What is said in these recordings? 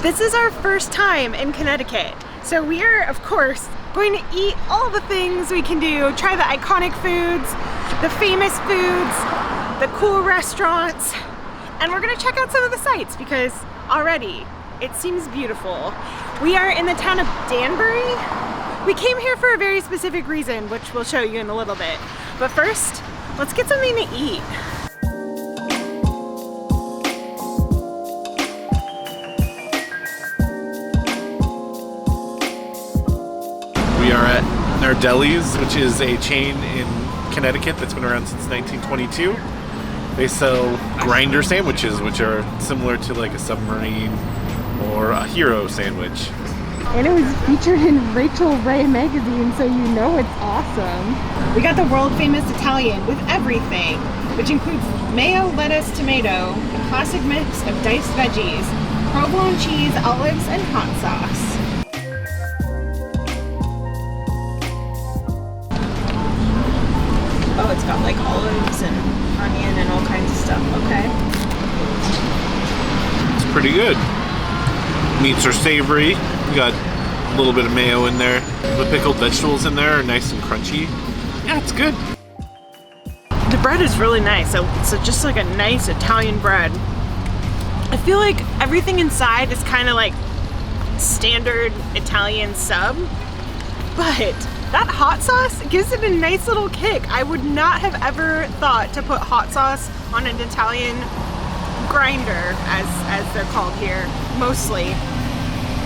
This is our first time in Connecticut, so we are, of course, going to eat all the things we can do, try the iconic foods, the famous foods, the cool restaurants, and we're gonna check out some of the sights because already it seems beautiful. We are in the town of Danbury. We came here for a very specific reason, which we'll show you in a little bit. But first, let's get something to eat. We are at Nardelli's, which is a chain in Connecticut that's been around since 1922. They sell grinder sandwiches, which are similar to like a submarine or a hero sandwich. And it was featured in Rachel Ray magazine, so you know it's awesome. We got the world famous Italian with everything, which includes mayo, lettuce, tomato, a classic mix of diced veggies, provolone cheese, olives, and hot sauce. Oh, it's got like olives and onion and all kinds of stuff, okay. It's pretty good. Meats are savory. We got a little bit of mayo in there. The pickled vegetables in there are nice and crunchy. Yeah, it's good. The bread is really nice. So just like a nice Italian bread. I feel like everything inside is kind of like standard Italian sub, but that hot sauce gives it a nice little kick. I would not have ever thought to put hot sauce on an Italian grinder, as they're called here, mostly.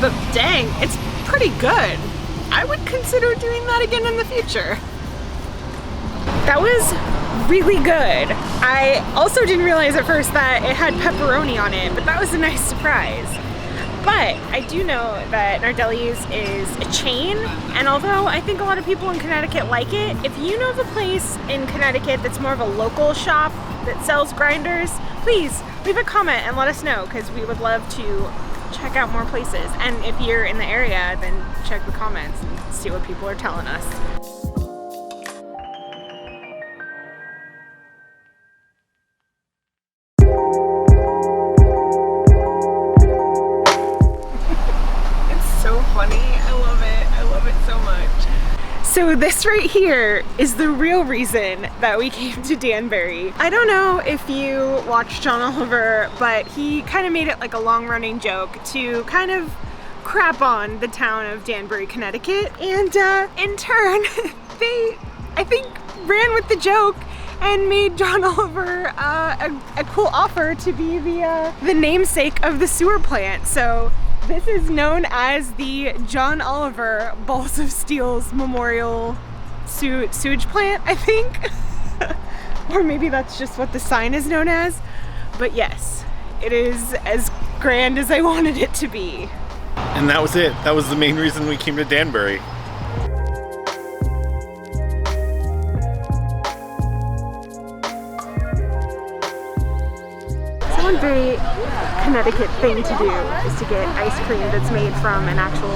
But dang, it's pretty good. I would consider doing that again in the future. That was really good. I also didn't realize at first that it had pepperoni on it, but that was a nice surprise. But I do know that Nardelli's is a chain, and although I think a lot of people in Connecticut like it, if you know of a place in Connecticut that's more of a local shop that sells grinders, please leave a comment and let us know, because we would love to check out more places. And if you're in the area, then check the comments and see what people are telling us. So this right here is the real reason that we came to Danbury. I don't know if you watched John Oliver, but he kind of made it like a long-running joke to kind of crap on the town of Danbury, Connecticut. And in turn, they, I think, ran with the joke and made John Oliver a cool offer to be the namesake of the sewer plant. So this is known as the John Oliver Balls of Steel's Memorial Sewage Plant, I think. Or maybe that's just what the sign is known as. But yes, it is as grand as I wanted it to be. And that was it. That was the main reason we came to Danbury. One very Connecticut thing to do is to get ice cream that's made from an actual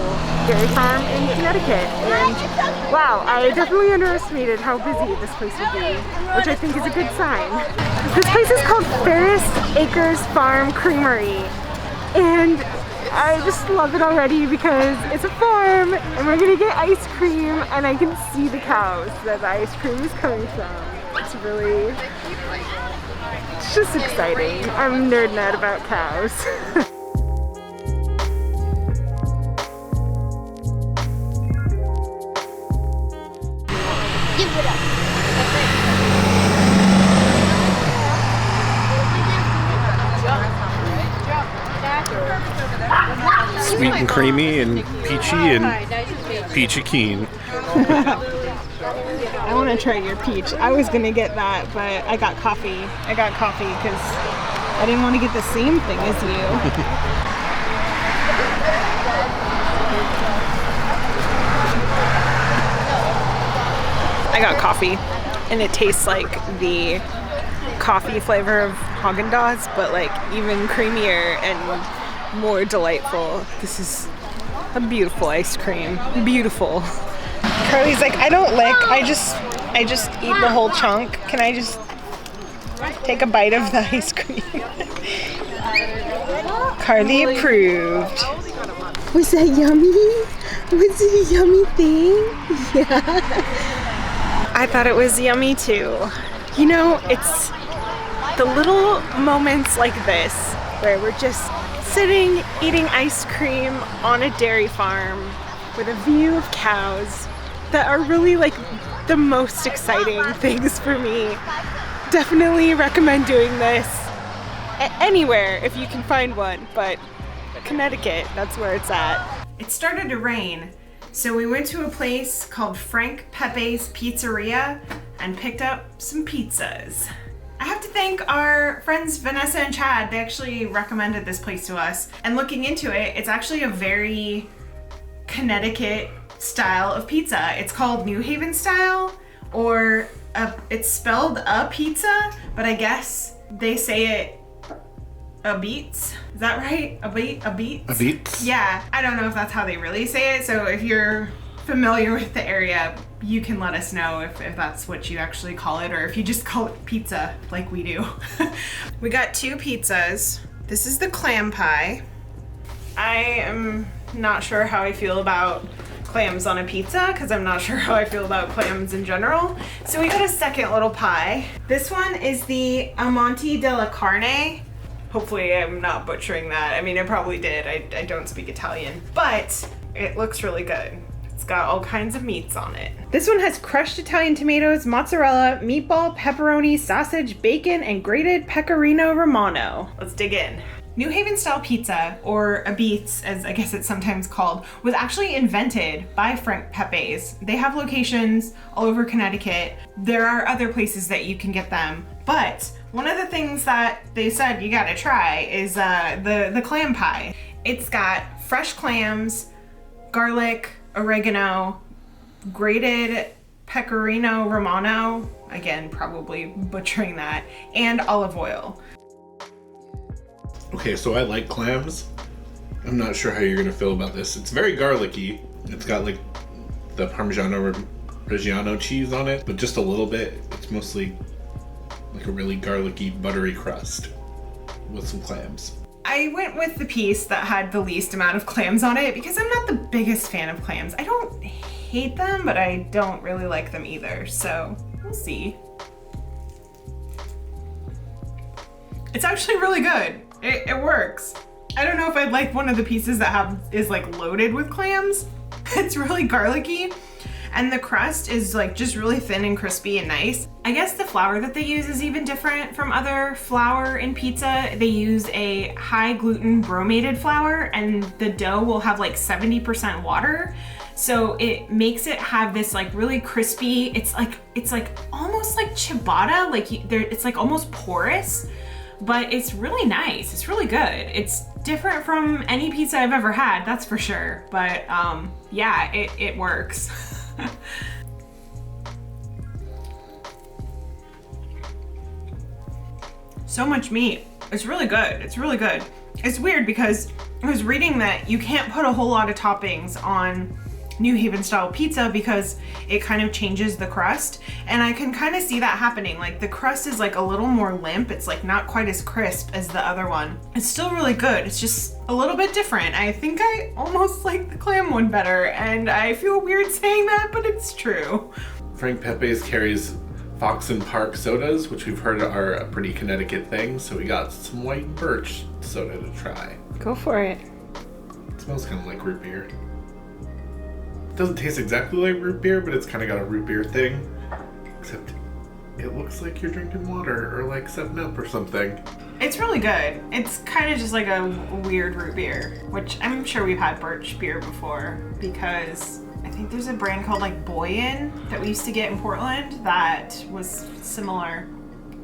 dairy farm in Connecticut. And wow, I definitely underestimated how busy this place would be, which I think is a good sign. This place is called Ferris Acres Farm Creamery, and I just love it already because it's a farm and we're gonna get ice cream, and I can see the cows that the ice cream is coming from. It's really, it's just exciting. I'm nerding out about cows. Give it up. Sweet and creamy and peachy keen. I want to try your peach. I was gonna get that, but I got coffee. I got coffee because I didn't want to get the same thing as you. I got coffee, and it tastes like the coffee flavor of Haagen-Dazs, but like even creamier and more delightful. This is a beautiful ice cream. Beautiful. Carly's like, I don't lick, I just eat the whole chunk. Can I just take a bite of the ice cream? Carly approved. Was that yummy? Was it a yummy thing? Yeah. I thought it was yummy too. You know, it's the little moments like this where we're just sitting eating ice cream on a dairy farm with a view of cows that are really like the most exciting things for me. Definitely recommend doing this anywhere if you can find one, but Connecticut, that's where it's at. It started to rain, so we went to a place called Frank Pepe's Pizzeria and picked up some pizzas. I have to thank our friends Vanessa and Chad. They actually recommended this place to us. And looking into it, it's actually a very Connecticut style of pizza. It's called New Haven style, or it's spelled a pizza, but I guess they say it Abbot's. Is that right? Abbot's? Yeah, I don't know if that's how they really say it, so if you're familiar with the area, you can let us know if that's what you actually call it, or if you just call it pizza like we do. We got 2 pizzas. This is the clam pie. I am not sure how I feel about clams on a pizza because I'm not sure how I feel about clams in general. So we got a second little pie. This one is the Amante della Carne. Hopefully I'm not butchering that. I mean, I probably did. I don't speak Italian, but it looks really good. It's got all kinds of meats on it. This one has crushed Italian tomatoes, mozzarella, meatball, pepperoni, sausage, bacon, and grated pecorino romano. Let's dig in. New Haven style pizza, or Abbot's as I guess it's sometimes called, was actually invented by Frank Pepe's. They have locations all over Connecticut. There are other places that you can get them, but one of the things that they said you gotta try is the clam pie. It's got fresh clams, garlic, oregano, grated pecorino romano, again probably butchering that, and olive oil. Okay, so I like clams. I'm not sure how you're gonna feel about this. It's very garlicky. It's got like the Parmigiano cheese on it, but just a little bit. It's mostly like a really garlicky, buttery crust with some clams. I went with the piece that had the least amount of clams on it because I'm not the biggest fan of clams. I don't hate them, but I don't really like them either, so we'll see. It's actually really good. It works. I don't know if I'd like one of the pieces that is like loaded with clams. It's really garlicky, and the crust is like just really thin and crispy and nice. I guess the flour that they use is even different from other flour in pizza. They use a high gluten bromated flour, and the dough will have like 70% water. So it makes it have this like really crispy, it's like almost like ciabatta, it's like almost porous, but it's really nice. It's really good. It's different from any pizza I've ever had, that's for sure. But yeah, it works. So much meat. It's really good. It's really good. It's weird because I was reading that you can't put a whole lot of toppings on New Haven style pizza because it kind of changes the crust, and I can kind of see that happening. Like the crust is like a little more limp. It's like not quite as crisp as the other one. It's still really good. It's just a little bit different. I think I almost like the clam one better, and I feel weird saying that, but it's true. Frank Pepe's carries Fox and Park sodas, which we've heard are a pretty Connecticut thing, so we got some white birch soda to try. Go for it. It smells kind of like root beer. It doesn't taste exactly like root beer, but it's kind of got a root beer thing. Except it looks like you're drinking water or like 7-Up or something. It's really good. It's kind of just like a weird root beer, which I'm sure we've had birch beer before because I think there's a brand called like Boyin that we used to get in Portland that was similar.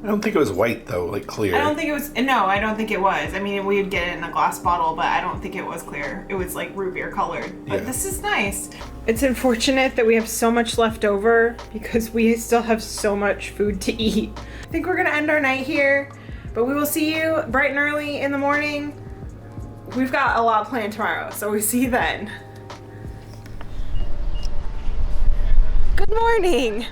I don't think it was white though, like clear. I don't think it was. No, I don't think it was. I mean, we would get it in a glass bottle, but I don't think it was clear. It was like root beer colored. But This is nice. It's unfortunate that we have so much left over because we still have so much food to eat. I think we're gonna end our night here, but we will see you bright and early in the morning. We've got a lot planned tomorrow, so we see you then. Good morning.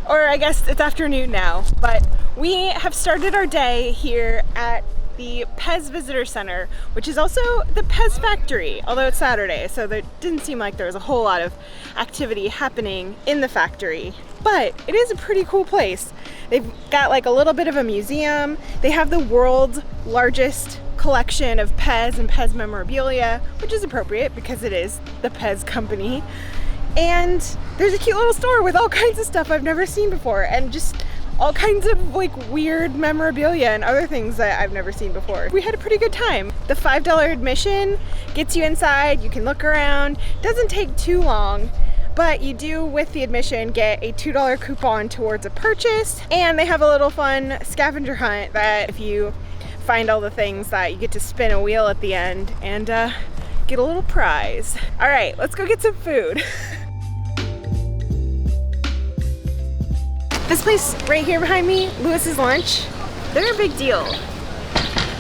Or I guess it's afternoon now, but we have started our day here at the Pez Visitor Center, which is also the Pez factory, although it's Saturday, so there didn't seem like there was a whole lot of activity happening in the factory. But it is a pretty cool place. They've got like a little bit of a museum. They have the world's largest collection of Pez and Pez memorabilia, which is appropriate because it is the Pez company. And there's a cute little store with all kinds of stuff I've never seen before, and just all kinds of like weird memorabilia and other things that I've never seen before. We had a pretty good time. The $5 admission gets you inside, you can look around. Doesn't take too long, but you do, with the admission, get a $2 coupon towards a purchase. And they have a little fun scavenger hunt that if you find all the things, that you get to spin a wheel at the end and get a little prize. All right, let's go get some food. This place right here behind me, Lewis's Lunch, they're a big deal.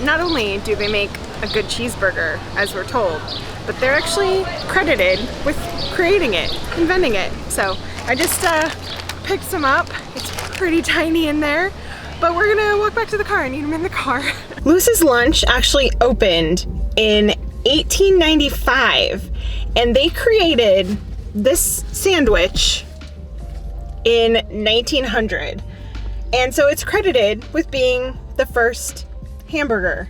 Not only do they make a good cheeseburger, as we're told, but they're actually credited with creating it, inventing it. So I just picked some up. It's pretty tiny in there, but we're gonna walk back to the car and eat them in the car. Lewis's Lunch actually opened in 1895, and they created this sandwich in 1900. And so it's credited with being the first hamburger.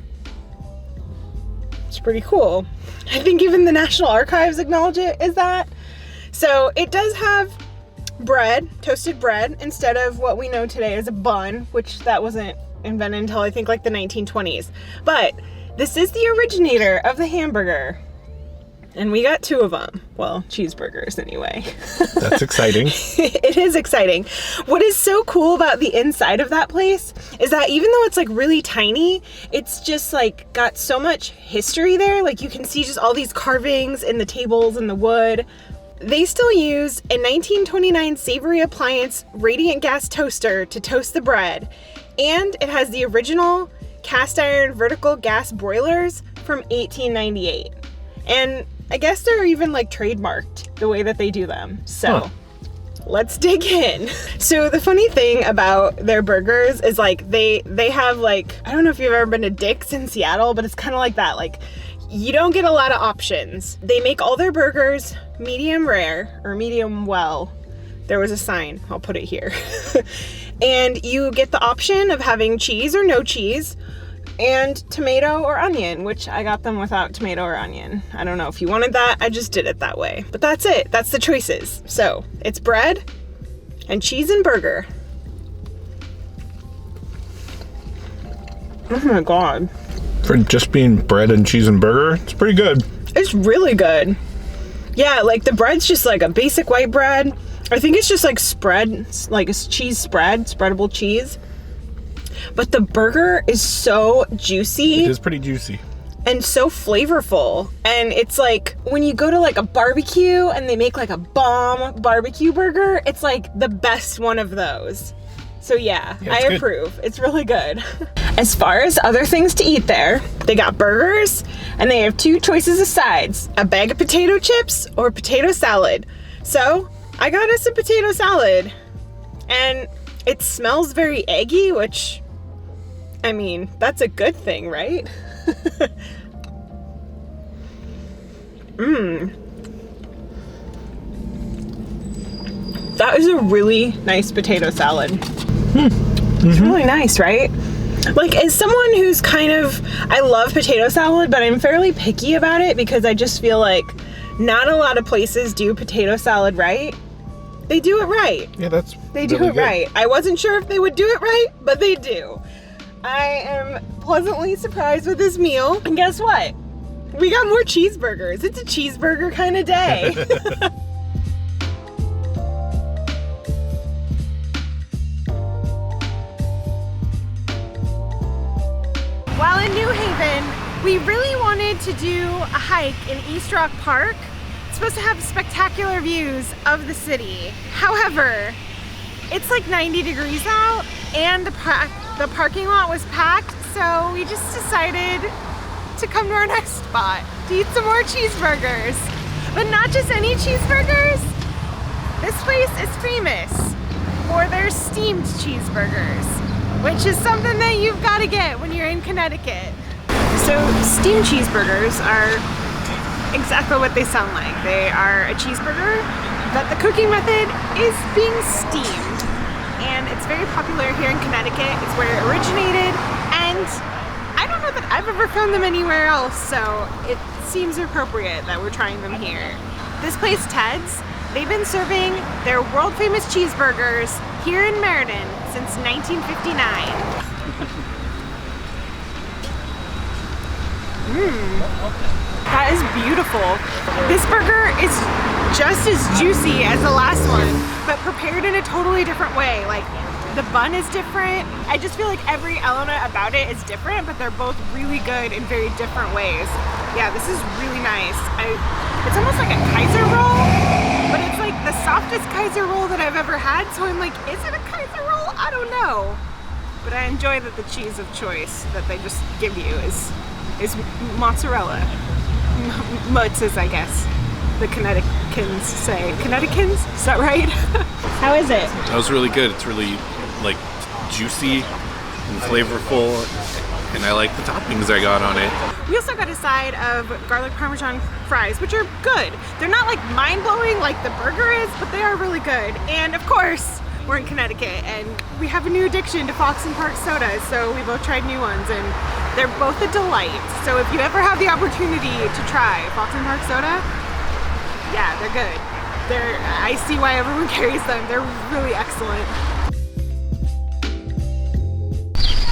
It's pretty cool. I think even the National Archives acknowledge it as that. So it does have bread, toasted bread, instead of what we know today as a bun, which that wasn't invented until I think like the 1920s. But this is the originator of the hamburger. And we got 2 of them. Well, cheeseburgers anyway. That's exciting. It is exciting. What is so cool about the inside of that place is that even though it's like really tiny, it's just like got so much history there. Like you can see just all these carvings in the tables and the wood. They still use a 1929 savory appliance radiant gas toaster to toast the bread. And it has the original cast iron vertical gas broilers from 1898. And I guess they're even like trademarked the way that they do them. So let's dig in. So the funny thing about their burgers is like they have like, I don't know if you've ever been to Dick's in Seattle, but it's kind of like that. Like you don't get a lot of options. They make all their burgers medium rare or medium well. There was a sign, I'll put it here. And you get the option of having cheese or no cheese, and tomato or onion, which I got them without tomato or onion. I don't know if you wanted that, I just did it that way. But that's it, that's the choices. So it's bread and cheese and burger. Oh my God. For just being bread and cheese and burger, it's pretty good. It's really good. Yeah, like the bread's just like a basic white bread. I think it's just like spread, like a cheese spread, spreadable cheese. But the burger is so juicy. It is pretty juicy. And so flavorful. And it's like when you go to like a barbecue and they make like a bomb barbecue burger, it's like the best one of those. So yeah, I approve. It's really good. As far as other things to eat there, they got burgers and they have 2 choices of sides, a bag of potato chips or potato salad. So I got us a potato salad, and it smells very eggy, which, I mean, that's a good thing, right? That is a really nice potato salad. It's really nice, right? Like, as someone who's kind of, I love potato salad, but I'm fairly picky about it because I just feel like not a lot of places do potato salad right. They do it right. Yeah, they do it right. I wasn't sure if they would do it right, but they do. I am pleasantly surprised with this meal. And guess what? We got more cheeseburgers. It's a cheeseburger kind of day. While in New Haven, we really wanted to do a hike in East Rock Park. It's supposed to have spectacular views of the city. However, it's like 90 degrees out and the parking lot was packed, so we just decided to come to our next spot to eat some more cheeseburgers. But not just any cheeseburgers. This place is famous for their steamed cheeseburgers. which is something that you've got to get when you're in Connecticut. So steamed cheeseburgers are exactly what they sound like. They are a cheeseburger that the cooking method is being steamed. And it's very popular here in Connecticut. It's where it originated, and I don't know that I've ever found them anywhere else, so it seems appropriate that we're trying them here. This place, Ted's, they've been serving their world famous cheeseburgers here in Meriden since 1959. That is beautiful. This burger is just as juicy as the last one, but prepared in a totally different way. Like, the bun is different. I just feel like every element about it is different, but they're both really good in very different ways. Yeah, this is really nice. It's almost like a Kaiser roll, but it's like the softest Kaiser roll that I've ever had, so I'm like, is it a Kaiser roll? I don't know. But I enjoy that the cheese of choice that they just give you is mozzarella. Mozzas, I guess. The Connecticutans say. Connecticutans? Is that right? How is it? That was really good. It's really like juicy and flavorful, and I like the toppings I got on it. We also got a side of garlic parmesan fries, which are good. They're not like mind-blowing like the burger is, but they are really good. And of course, we're in Connecticut and we have a new addiction to Fox and Park sodas, so we both tried new ones and they're both a delight. So if you ever have the opportunity to try Fox and Park soda, yeah, they're good. I see why everyone carries them. They're really excellent.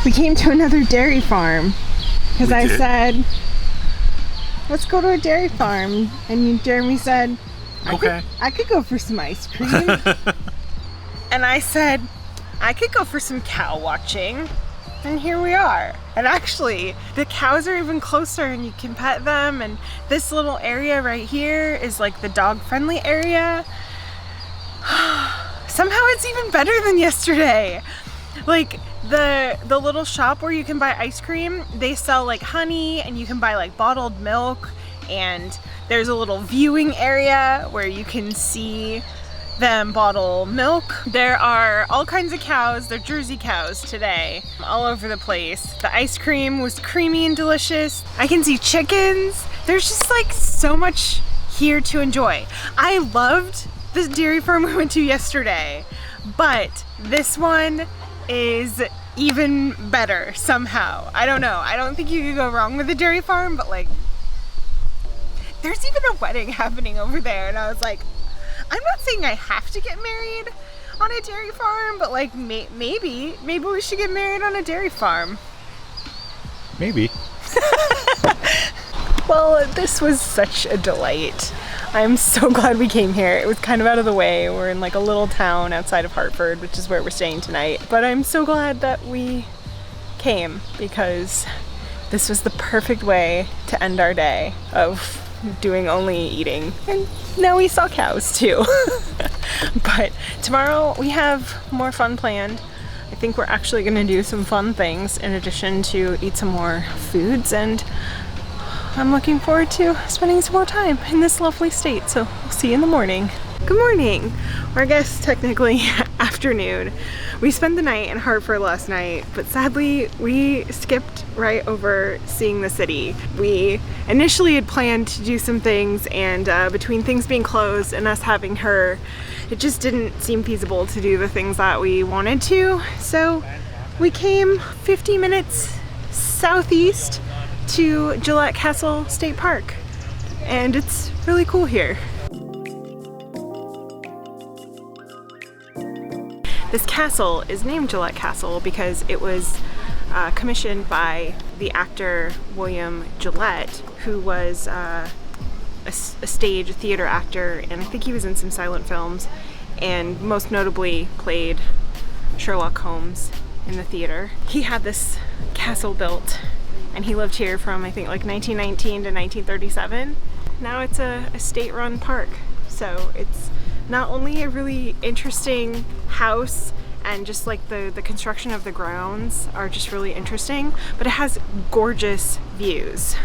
We came to another dairy farm because I said, let's go to a dairy farm. And Jeremy said, Okay. I could go for some ice cream. And I said, I could go for some cow watching. And here we are. And actually, the cows are even closer and you can pet them. And this little area right here is like the dog-friendly area. Somehow it's even better than yesterday. Like the little shop where you can buy ice cream, they sell like honey and you can buy like bottled milk. And there's a little viewing area where you can see them bottle milk. There are all kinds of cows. They're Jersey cows today, all over the place. The ice cream was creamy and delicious. I can see chickens. There's just like so much here to enjoy. I loved the dairy farm we went to yesterday, but this one is even better somehow. I don't know. I don't think you could go wrong with the dairy farm, but like, there's even a wedding happening over there, and I was like, I'm not saying I have to get married on a dairy farm, but like maybe we should get married on a dairy farm. Maybe. Well, this was such a delight. I'm so glad we came here. It was kind of out of the way. We're in like a little town outside of Hartford, which is where we're staying tonight. But I'm so glad that we came because this was the perfect way to end our day of doing only eating. And now we saw cows too. But tomorrow we have more fun planned. I think we're actually gonna do some fun things in addition to eat some more foods, and I'm looking forward to spending some more time in this lovely state. So we'll see you in the morning. Good morning, or I guess technically afternoon. We spent the night in Hartford last night, but sadly we skipped right over seeing the city. We initially had planned to do some things, and between things being closed and us having her, it just didn't seem feasible to do the things that we wanted to. So we came 50 minutes southeast to Gillette Castle State Park, and it's really cool here. This castle is named Gillette Castle because it was commissioned by the actor William Gillette, who was a stage theater actor, and I think he was in some silent films, and most notably played Sherlock Holmes in the theater. He had this castle built, and he lived here from I think like 1919 to 1937. Now it's a state-run park, so it's not only a really interesting house, and just like the construction of the grounds are just really interesting, but it has gorgeous views.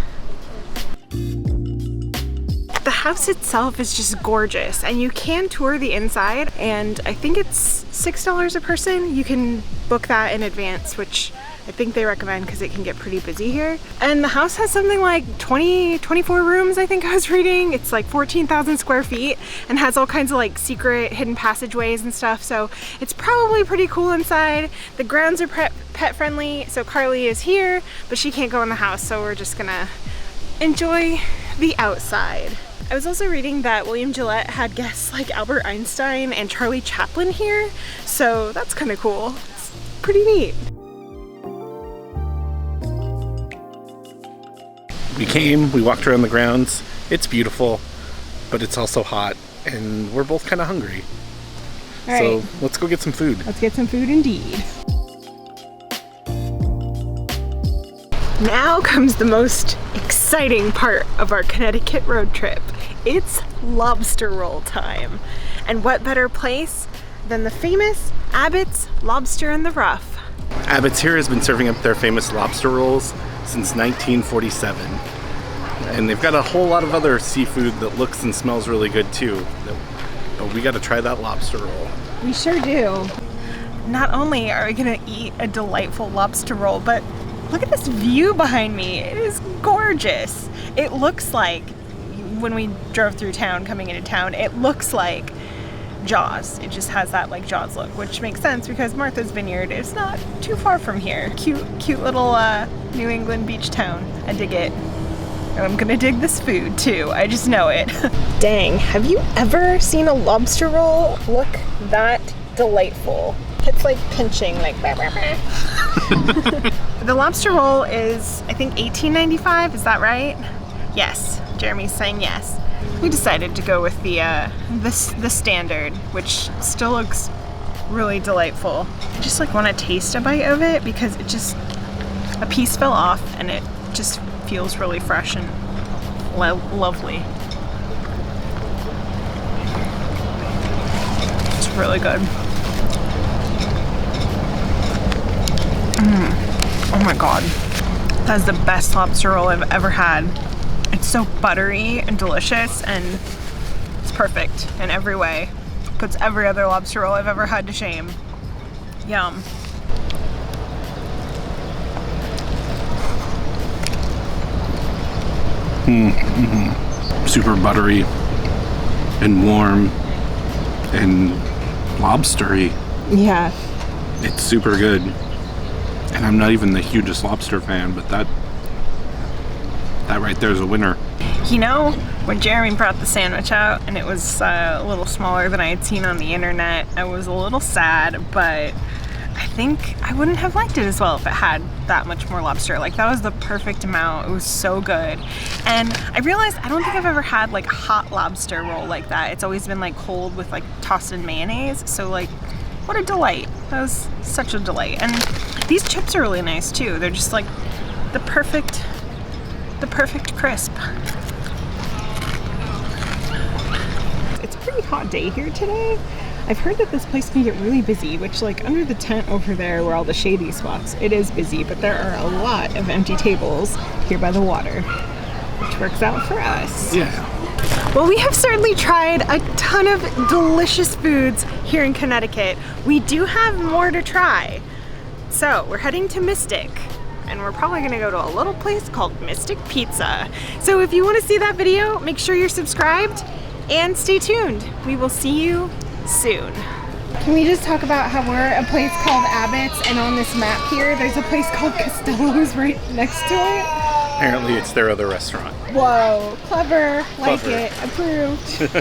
The house itself is just gorgeous, and you can tour the inside, and I think it's $6 a person. You can book that in advance, which I think they recommend because it can get pretty busy here. And the house has something like 24 rooms, I think I was reading. It's like 14,000 square feet and has all kinds of like secret hidden passageways and stuff. So it's probably pretty cool inside. The grounds are pet friendly. So Carly is here, but she can't go in the house. So we're just gonna enjoy the outside. I was also reading that William Gillette had guests like Albert Einstein and Charlie Chaplin here. So that's kind of cool. It's pretty neat. We walked around the grounds. It's beautiful, but it's also hot, and we're both kind of hungry. All so right. let's go get some food. Let's get some food indeed. Now comes the most exciting part of our Connecticut road trip. It's lobster roll time. And what better place than the famous Abbot's Lobster in the Rough. Abbot's here has been serving up their famous lobster rolls since 1947. And they've got a whole lot of other seafood that looks and smells really good too. But we got to try that lobster roll. We sure do. Not only are we gonna eat a delightful lobster roll, but look at this view behind me. It is gorgeous. It looks like, when we drove through town, coming into town, it looks like Jaws. It just has that like Jaws look, which makes sense because Martha's Vineyard is not too far from here. Cute little New England beach town. I dig it. And I'm gonna dig this food too. I just know it. Dang, have you ever seen a lobster roll look that delightful? It's like pinching, like bah, bah, bah. The lobster roll is, I think, $18.95. Is that right? Yes. Jeremy's saying yes. We decided to go with the standard, which still looks really delightful. I just like want to taste a bite of it because it just, a piece fell off and it just feels really fresh and lovely. It's really good. Oh my god. That's the best lobster roll I've ever had. It's so buttery and delicious, and it's perfect in every way. Puts every other lobster roll I've ever had to shame. Yum. Super buttery and warm and lobstery. Yeah. It's super good. And I'm not even the hugest lobster fan, but that right there is a winner. You know, when Jeremy brought the sandwich out and it was a little smaller than I had seen on the internet, I was a little sad, but I think I wouldn't have liked it as well if it had that much more lobster. Like, that was the perfect amount. It was so good. And I realized I don't think I've ever had like a hot lobster roll like that. It's always been like cold with like tossed in mayonnaise. So like, what a delight. That was such a delight. And these chips are really nice too. They're just like the perfect crisp. It's a pretty hot day here today. I've heard that this place can get really busy, which like under the tent over there where all the shady spots, it is busy, but there are a lot of empty tables here by the water, which works out for us. Yeah. Well, we have certainly tried a ton of delicious foods here in Connecticut. We do have more to try. So we're heading to Mystic, and we're probably gonna go to a little place called Mystic Pizza. So if you wanna see that video, make sure you're subscribed and stay tuned. We will see you soon. Can we just talk about how we're at a place called Abbot's, and on this map here, there's a place called Costello's right next to it? Apparently it's their other restaurant. Whoa, clever, like Clever. it, approved.